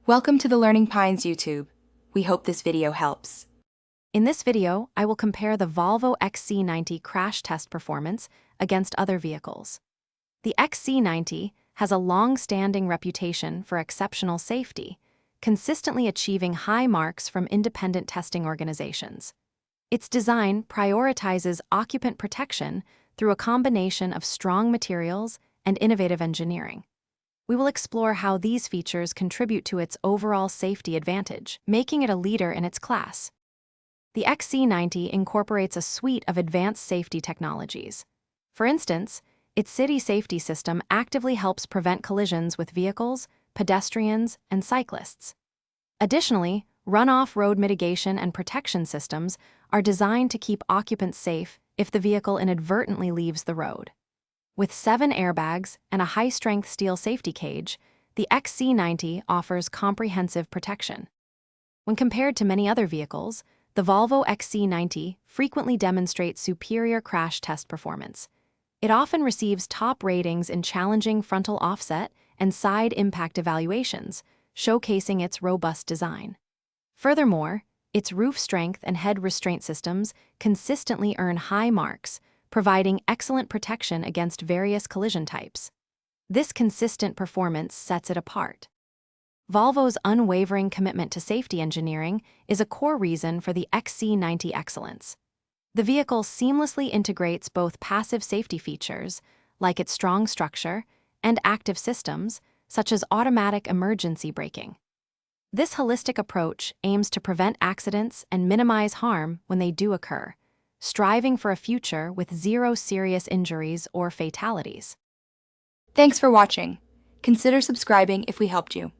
Welcome to the Learning Pines YouTube. We hope this video helps. In this video, I will compare the Volvo XC90 crash test performance against other vehicles. The XC90 has a long-standing reputation for exceptional safety, consistently achieving high marks from independent testing organizations. Its design prioritizes occupant protection through a combination of strong materials and innovative engineering. We will explore how these features contribute to its overall safety advantage, making it a leader in its class. The XC90 incorporates a suite of advanced safety technologies. For instance, its city safety system actively helps prevent collisions with vehicles, pedestrians, and cyclists. Additionally, runoff road mitigation and protection systems are designed to keep occupants safe if the vehicle inadvertently leaves the road. With 7 airbags and a high-strength steel safety cage, the XC90 offers comprehensive protection. When compared to many other vehicles, the Volvo XC90 frequently demonstrates superior crash test performance. It often receives top ratings in challenging frontal offset and side impact evaluations, showcasing its robust design. Furthermore, its roof strength and head restraint systems consistently earn high marks, providing excellent protection against various collision types. This consistent performance sets it apart. Volvo's unwavering commitment to safety engineering is a core reason for the XC90 excellence. The vehicle seamlessly integrates both passive safety features, like its strong structure, and active systems, such as automatic emergency braking. This holistic approach aims to prevent accidents and minimize harm when they do occur, striving for a future with zero serious injuries or fatalities. Thanks for watching. Consider subscribing if we helped you.